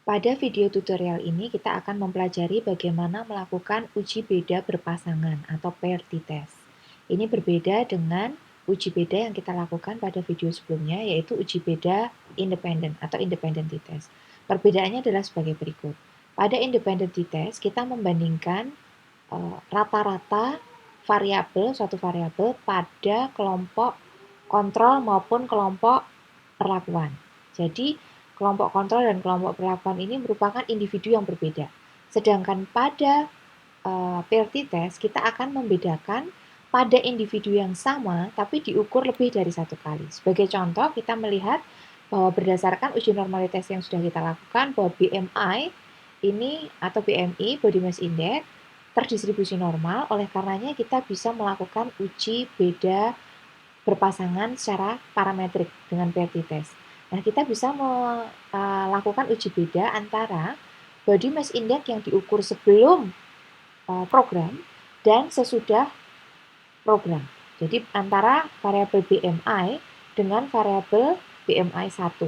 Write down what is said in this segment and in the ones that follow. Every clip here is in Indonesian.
Pada video tutorial ini kita akan mempelajari bagaimana melakukan uji beda berpasangan atau pair t-test. Ini berbeda dengan uji beda yang kita lakukan pada video sebelumnya, yaitu uji beda independen atau independent t-test. Perbedaannya adalah sebagai berikut. Pada independent t-test kita membandingkan rata-rata suatu variabel pada kelompok kontrol maupun kelompok perlakuan. Jadi kelompok kontrol dan kelompok perlakuan ini merupakan individu yang berbeda. Sedangkan pada pair t-test kita akan membedakan pada individu yang sama tapi diukur lebih dari satu kali. Sebagai contoh, kita melihat bahwa berdasarkan uji normalitas yang sudah kita lakukan bahwa BMI ini atau BMI, Body Mass Index, terdistribusi normal, oleh karenanya kita bisa melakukan uji beda berpasangan secara parametrik dengan pair t-test. Nah, kita bisa melakukan uji beda antara body mass index yang diukur sebelum program dan sesudah program. Jadi antara variabel BMI dengan variabel BMI 1.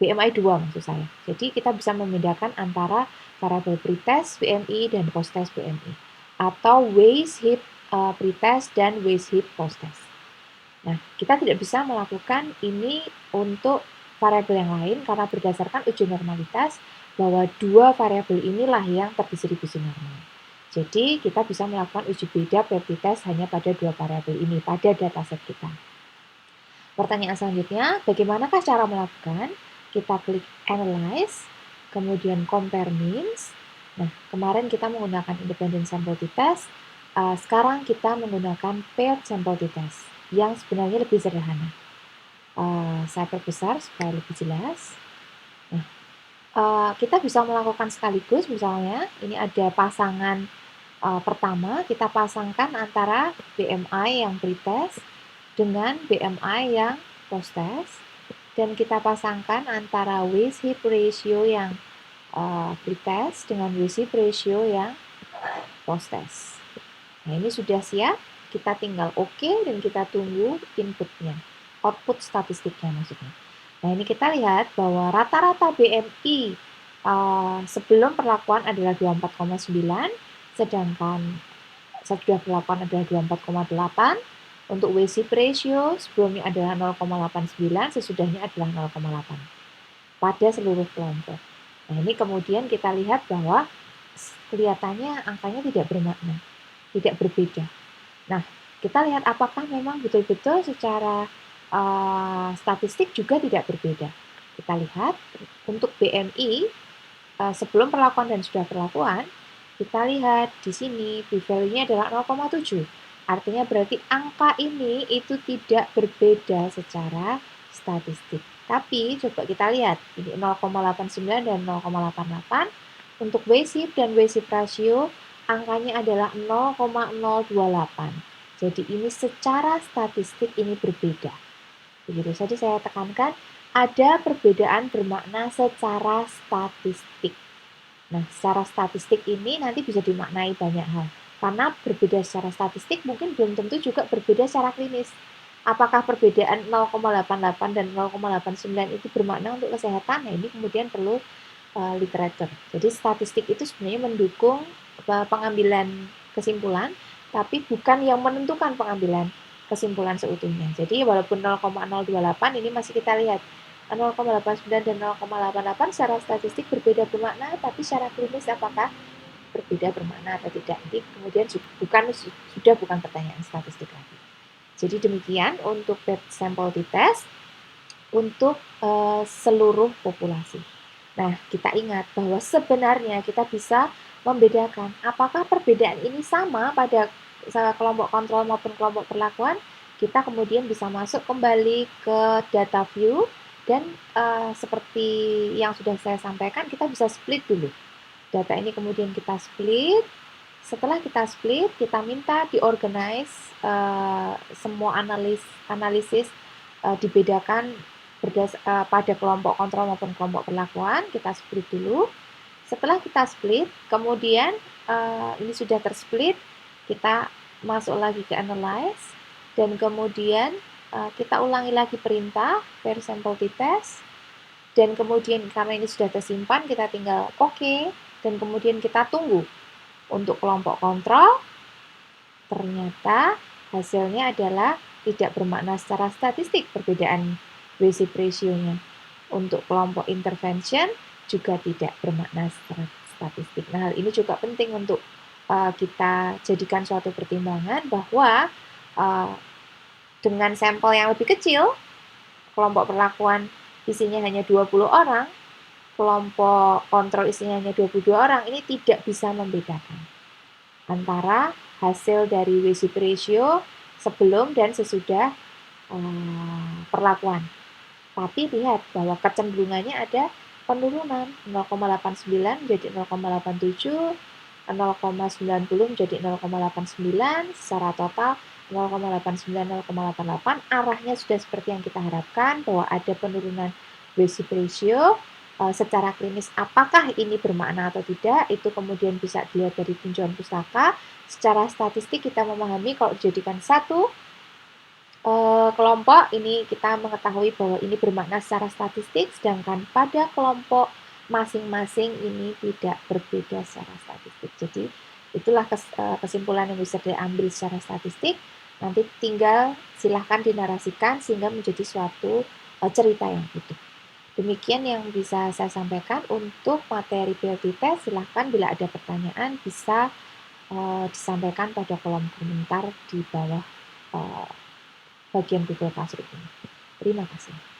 BMI 2 maksud saya. Jadi kita bisa membedakan antara variabel pretest BMI dan post-test BMI. Atau waist hip pretest dan waist hip post-test. Nah, kita tidak bisa melakukan ini untuk variabel yang lain karena berdasarkan uji normalitas bahwa dua variabel inilah yang terdistribusi normal. Jadi, kita bisa melakukan uji beda pair t-test hanya pada dua variabel ini pada dataset kita. Pertanyaan selanjutnya, bagaimanakah cara melakukan? Kita klik Analyze, kemudian Compare Means. Nah, kemarin kita menggunakan Independent Sample t-test, sekarang kita menggunakan Paired Sample t-test yang sebenarnya lebih sederhana. Saya perbesar supaya lebih jelas. Nah, kita bisa melakukan sekaligus, misalnya ini ada pasangan pertama, kita pasangkan antara BMI yang pretest dengan BMI yang post-test, dan kita pasangkan antara waist hip ratio yang pretest dengan waist hip ratio yang post-test. Nah, ini sudah siap, kita tinggal OK dan kita tunggu inputnya, output statistiknya maksudnya. Nah, ini kita lihat bahwa rata-rata BMI sebelum perlakuan adalah 24,9, sedangkan sesudah perlakuan adalah 24,8. Untuk waist hip ratio sebelumnya adalah 0,89, sesudahnya adalah 0,8 pada seluruh kelompok. Nah, ini kemudian kita lihat bahwa kelihatannya angkanya tidak bermakna, tidak berbeda. Nah, kita lihat apakah memang betul-betul secara statistik juga tidak berbeda. Kita lihat untuk BMI sebelum perlakuan dan sudah perlakuan, kita lihat di sini p-value-nya adalah 0,7. Artinya berarti angka ini itu tidak berbeda secara statistik. Tapi coba kita lihat, ini 0,89 dan 0,88. Untuk waist hip dan waist hip ratio, angkanya adalah 0,028. Jadi ini secara statistik ini berbeda. Begitu saja saya tekankan, ada perbedaan bermakna secara statistik. Nah, secara statistik ini nanti bisa dimaknai banyak hal. Karena berbeda secara statistik mungkin belum tentu juga berbeda secara klinis. Apakah perbedaan 0,88 dan 0,89 itu bermakna untuk kesehatan? Nah, ini kemudian perlu literatur. Jadi statistik itu sebenarnya mendukung pengambilan kesimpulan, tapi bukan yang menentukan pengambilan kesimpulan seutuhnya. Jadi walaupun 0,028 ini masih kita lihat 0,89 dan 0,88 secara statistik berbeda bermakna, tapi secara klinis apakah berbeda bermakna atau tidak? Ini kemudian sudah bukan pertanyaan statistik lagi. Jadi demikian untuk paired sample t-test untuk seluruh populasi. Nah, kita ingat bahwa sebenarnya kita bisa membedakan apakah perbedaan ini sama pada kelompok kontrol maupun kelompok perlakuan. Kita kemudian bisa masuk kembali ke data view dan seperti yang sudah saya sampaikan, kita bisa split dulu. Data ini kemudian kita split. Setelah kita split, kita minta diorganize semua analisis dibedakan pada kelompok kontrol maupun kelompok perlakuan. Kita split dulu. Setelah kita split, kemudian ini sudah tersplit, kita masuk lagi ke analyze, dan kemudian kita ulangi lagi perintah pair sample t-test, Dan kemudian karena ini sudah tersimpan, kita tinggal oke, dan kemudian kita tunggu. Untuk kelompok kontrol, ternyata hasilnya adalah tidak bermakna secara statistik perbedaan Weyship ratio-nya. Untuk kelompok intervention juga tidak bermakna secara statistik. Nah, hal ini juga penting untuk kita jadikan suatu pertimbangan bahwa dengan sampel yang lebih kecil, kelompok perlakuan isinya hanya 20 orang, kelompok kontrol isinya hanya 22 orang, ini tidak bisa membedakan antara hasil dari Weyship ratio sebelum dan sesudah perlakuan. Tapi lihat bahwa kecenderungannya ada penurunan 0,89 menjadi 0,87, 0,90 menjadi 0,89, secara total 0,89, 0,88. Arahnya sudah seperti yang kita harapkan, bahwa ada penurunan Weyship ratio. Secara klinis apakah ini bermakna atau tidak, itu kemudian bisa dilihat dari tinjauan pustaka. Secara statistik kita memahami kalau dijadikan satu kelompok ini kita mengetahui bahwa ini bermakna secara statistik, sedangkan pada kelompok masing-masing ini tidak berbeda secara statistik. Jadi itulah kesimpulan yang bisa diambil secara statistik. Nanti tinggal silahkan dinarasikan sehingga menjadi suatu cerita yang utuh. Demikian yang bisa saya sampaikan untuk materi PLT test. Silahkan bila ada pertanyaan bisa disampaikan pada kolom komentar di bawah bagian Google Classroom ini. Terima kasih.